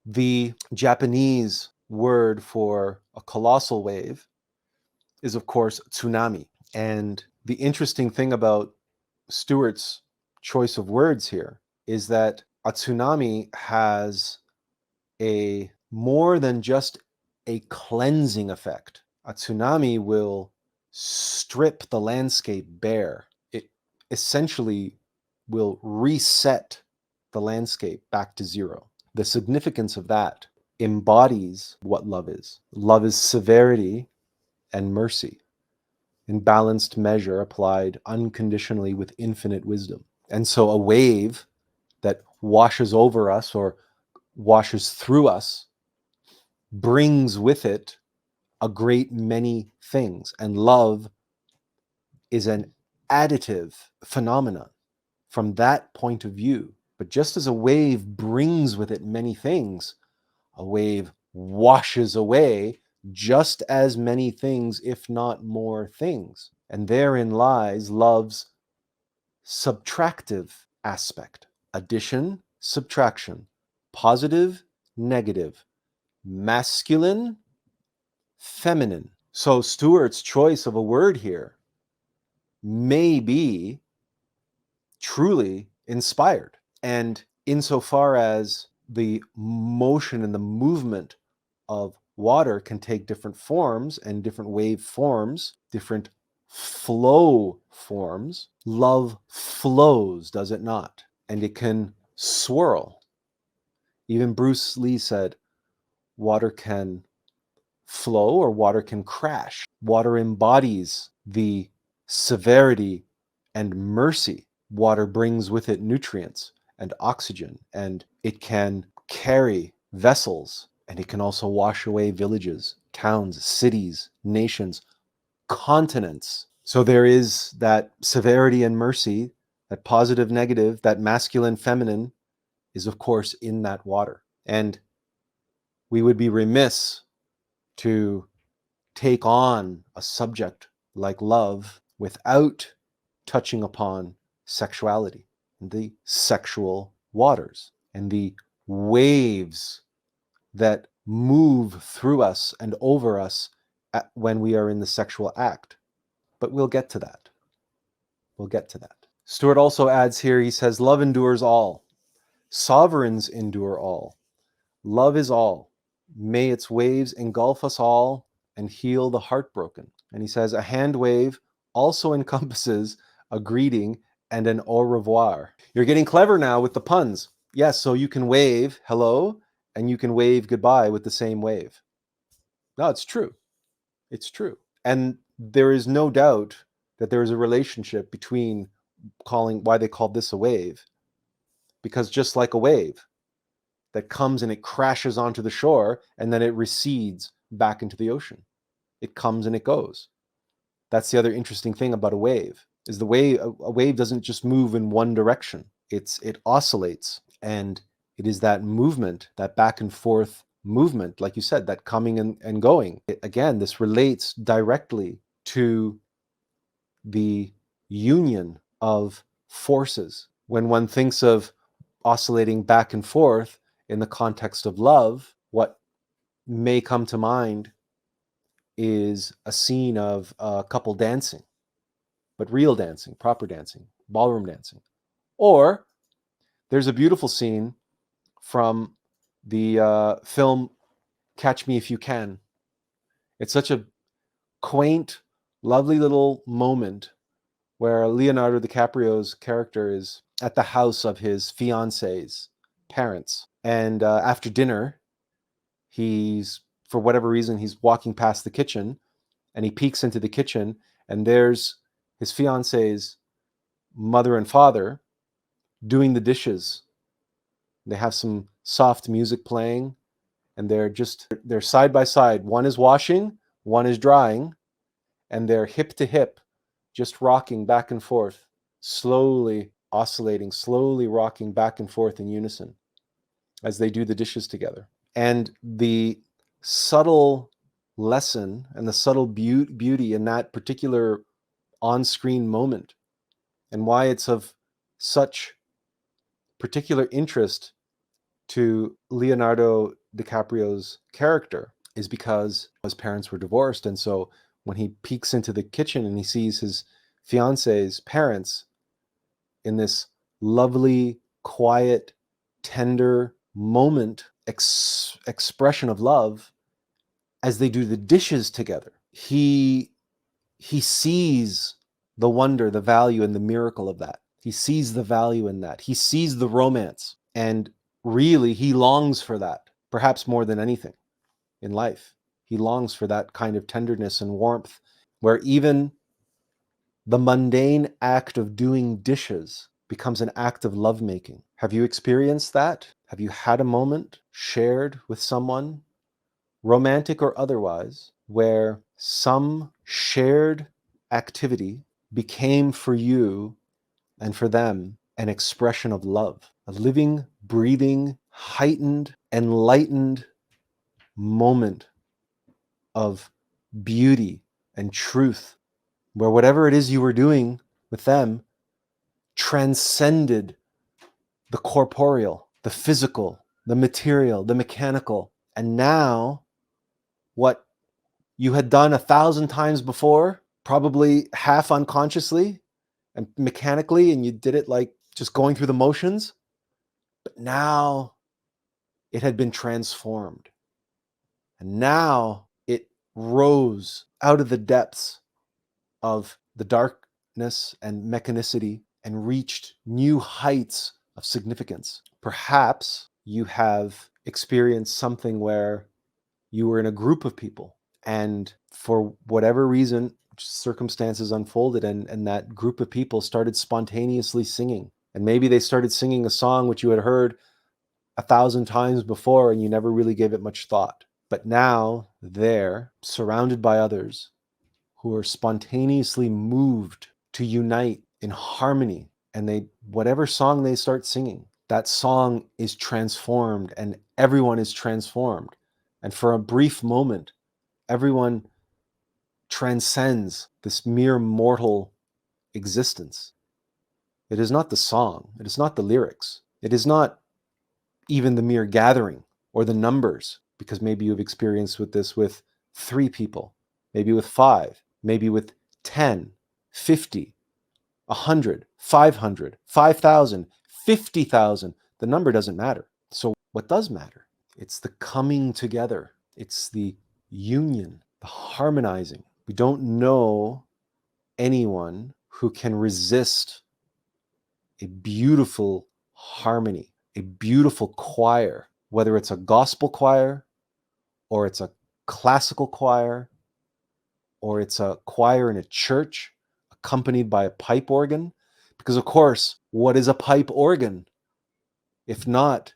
The Japanese word for a colossal wave is, of course, tsunami. And the interesting thing about Stuart's choice of words here is that a tsunami has a more than just a cleansing effect. A tsunami will strip the landscape bare. It essentially will reset the landscape back to zero. The significance of that embodies what love is. Love is severity and mercy in balanced measure applied unconditionally with infinite wisdom. And so a wave that washes over us or washes through us brings with it a great many things. And love is an additive phenomenon from that point of view. But just as a wave brings with it many things, a wave washes away just as many things, if not more things. And therein lies love's subtractive aspect. Addition, subtraction, positive, negative, masculine, feminine. So Stuart's choice of a word here may be truly inspired. And insofar as the motion and the movement of water can take different forms and different wave forms, different flow forms, love flows, does it not? And it can swirl. Even Bruce Lee said, water can flow or water can crash. Water embodies the severity and mercy. Water brings with it nutrients and oxygen, and it can carry vessels, and it can also wash away villages, towns, cities, nations, continents. So there is that severity and mercy, that positive, negative, that masculine, feminine is, of course, in that water. And we would be remiss to take on a subject like love without touching upon sexuality and the sexual waters and the waves that move through us and over us when we are in the sexual act. But we'll get to that. We'll get to that. Stuart also adds here, he says, love endures all. Sovereigns endure all. Love is all. May its waves engulf us all and heal the heartbroken. And he says, a hand wave also encompasses a greeting and an au revoir. You're getting clever now with the puns. Yes, so you can wave hello and you can wave goodbye with the same wave. No, it's true. It's true. And there is no doubt that there is a relationship between why they called this a wave. Because just like a wave that comes and it crashes onto the shore and then it recedes back into the ocean. It comes and it goes. That's the other interesting thing about a wave, is a wave doesn't just move in one direction. It oscillates, and it is that movement, that back and forth movement, like you said, that coming and going. Again, this relates directly to the union of forces. When one thinks of oscillating back and forth in the context of love, what may come to mind is a scene of a couple dancing, but real dancing, proper dancing, ballroom dancing. Or there's a beautiful scene from the film Catch Me If You Can. It's such a quaint, lovely little moment where Leonardo DiCaprio's character is at the house of his fiance's parents. And after dinner, for whatever reason, he's walking past the kitchen and he peeks into the kitchen and there's his fiance's mother and father doing the dishes. They have some soft music playing and they're side by side. One is washing, one is drying, and they're hip to hip, just rocking back and forth, slowly oscillating, slowly rocking back and forth in unison as they do the dishes together. And the subtle lesson and the subtle beauty in that particular on-screen moment, and why it's of such particular interest to Leonardo DiCaprio's character is because his parents were divorced. And so when he peeks into the kitchen and he sees his fiance's parents in this lovely, quiet, tender moment, expression of love as they do the dishes together, he sees the wonder, the value, and the miracle of that. He sees the value in that. He sees the romance. And really, he longs for that, perhaps more than anything in life. He longs for that kind of tenderness and warmth, where even the mundane act of doing dishes becomes an act of lovemaking. Have you experienced that? Have you had a moment shared with someone, romantic or otherwise, where some shared activity became for you and for them an expression of love, a living, breathing, heightened, enlightened moment of beauty and truth, where whatever it is you were doing with them transcended the corporeal, the physical, the material, the mechanical. And now what you had done 1,000 times before, probably half unconsciously and mechanically, and you did it like just going through the motions, but now it had been transformed. And now it rose out of the depths of the darkness and mechanicity and reached new heights of significance. Perhaps you have experienced something where you were in a group of people and for whatever reason, circumstances unfolded and that group of people started spontaneously singing. And maybe they started singing a song which you had heard 1,000 times before and you never really gave it much thought. But now they're surrounded by others who are spontaneously moved to unite in harmony. And they, whatever song they start singing, that song is transformed and everyone is transformed. And for a brief moment, everyone transcends this mere mortal existence. It is not the song. It is not the lyrics. It is not even the mere gathering or the numbers, because maybe you've experienced with this with 3 people, maybe with 5, maybe with 10, 50, 100, 500, 5,000, 50,000. The number doesn't matter. So what does matter? It's the coming together. It's the union, the harmonizing. We don't know anyone who can resist a beautiful harmony, a beautiful choir, whether it's a gospel choir or it's a classical choir or it's a choir in a church accompanied by a pipe organ. Because of course, what is a pipe organ if not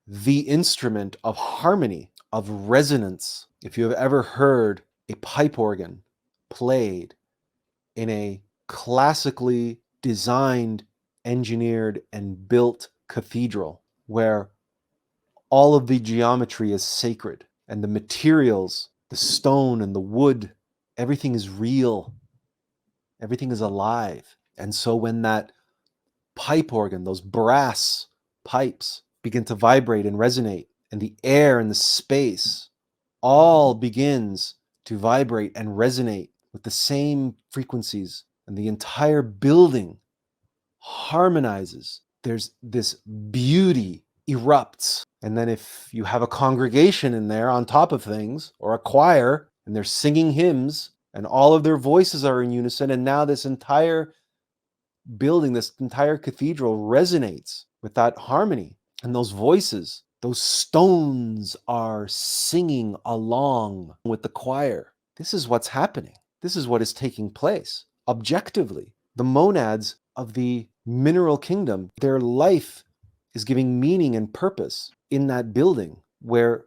the instrument of harmony, of resonance? If you have ever heard a pipe organ played in a classically designed, engineered, and built cathedral where all of the geometry is sacred and the materials, the stone and the wood, everything is real, everything is alive. And so when that pipe organ, those brass pipes begin to vibrate and resonate, and the air and the space all begins to vibrate and resonate with the same frequencies, and the entire building harmonizes. There's this beauty erupts. And then if you have a congregation in there on top of things, or a choir, and they're singing hymns, and all of their voices are in unison, and now this entire building, this entire cathedral resonates with that harmony. And those voices, those stones are singing along with the choir. This is what's happening. This is what is taking place objectively. The monads of the mineral kingdom, their life is giving meaning and purpose in that building where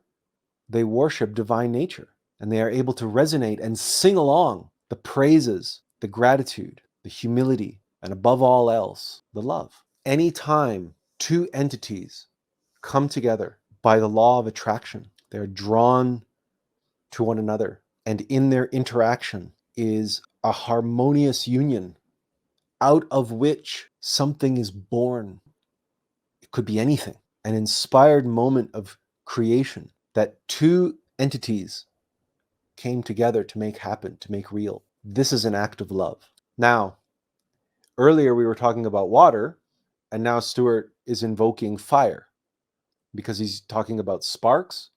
they worship divine nature, and they are able to resonate and sing along the praises, the gratitude, the humility, and above all else, the love. Anytime 2 entities come together by the law of attraction, they're drawn to one another, and in their interaction is a harmonious union out of which something is born. It could be anything. an inspired moment of creation that two entities came together to make happen, to make real. This is an act of love. Now, earlier we were talking about water, and now Stuart is invoking fire because he's talking about sparks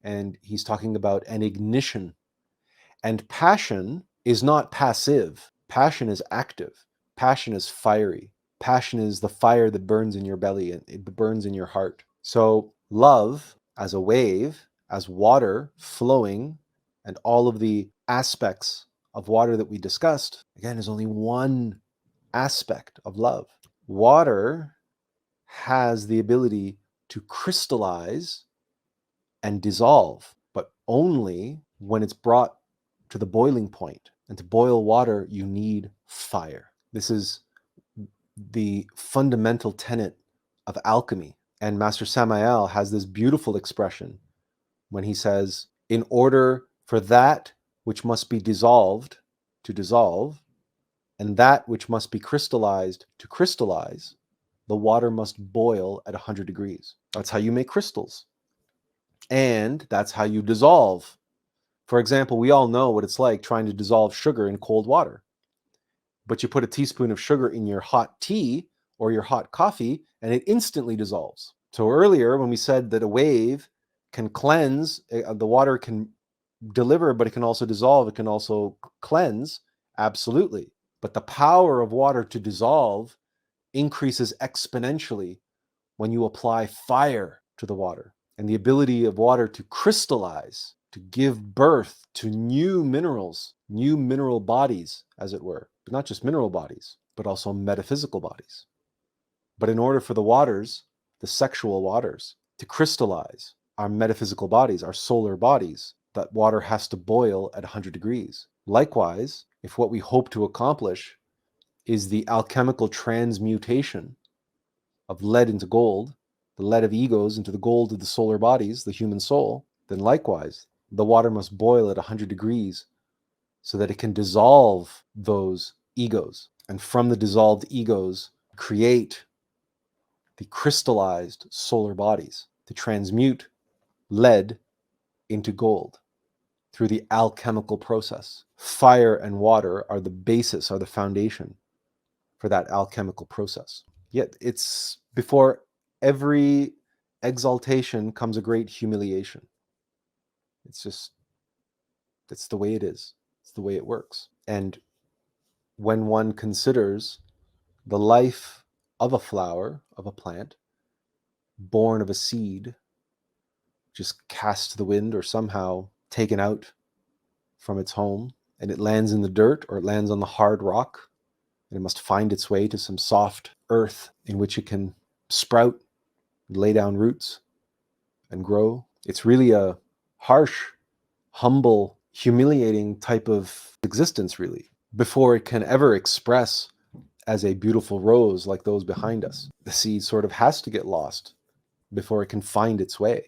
and he's talking about an ignition. And passion is not passive. Passion is active. Passion is fiery. Passion is the fire that burns in your belly and it burns in your heart. So love as a wave, as water flowing, and all of the aspects of water that we discussed, again, is only one aspect of love. Water has the ability to crystallize and dissolve, but only when it's brought to the boiling point. And to boil water, you need fire. This is the fundamental tenet of alchemy. And Master Samael has this beautiful expression when he says, in order for that which must be dissolved to dissolve, and that which must be crystallized to crystallize, the water must boil at 100 degrees. That's how you make crystals. And that's how you dissolve. For example, we all know what it's like trying to dissolve sugar in cold water. But you put a teaspoon of sugar in your hot tea or your hot coffee, and it instantly dissolves. So earlier, when we said that a wave can cleanse, the water can deliver, but it can also dissolve, it can also cleanse, absolutely. But the power of water to dissolve increases exponentially when you apply fire to the water. And the ability of water to crystallize, to give birth to new minerals, new mineral bodies, as it were. But not just mineral bodies, but also metaphysical bodies. But in order for the waters, the sexual waters, to crystallize our metaphysical bodies, our solar bodies, that water has to boil at 100 degrees. Likewise, if what we hope to accomplish is the alchemical transmutation of lead into gold, the lead of egos into the gold of the solar bodies, the human soul, then likewise, the water must boil at 100 degrees so that it can dissolve those egos. And from the dissolved egos, create the crystallized solar bodies to transmute lead into gold through the alchemical process. Fire and water are the basis, are the foundation for that alchemical process. Yet it's before every exaltation comes a great humiliation. It's the way it is. It's the way it works. And when one considers the life of a flower, of a plant, born of a seed, just cast to the wind or somehow taken out from its home, and it lands in the dirt or it lands on the hard rock, and it must find its way to some soft earth in which it can sprout, lay down roots, and grow. It's really a harsh, humble, humiliating type of existence, really, before it can ever express as a beautiful rose like those behind us. The seed sort of has to get lost before it can find its way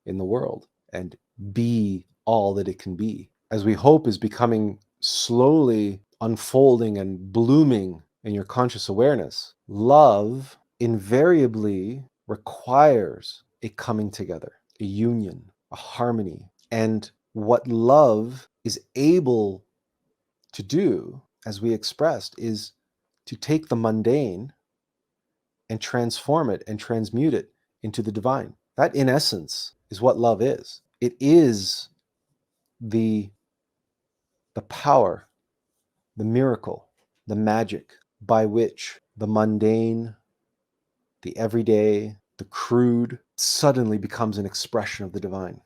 in the world and be all that it can be. As we hope is becoming slowly unfolding and blooming in your conscious awareness, love invariably requires a coming together, a union, a harmony. And what love is able to do, as we expressed, is to take the mundane and transform it and transmute it into the divine. That, in essence, is what love is. It is the power, the miracle, the magic by which the mundane, the everyday, the crude suddenly becomes an expression of the divine.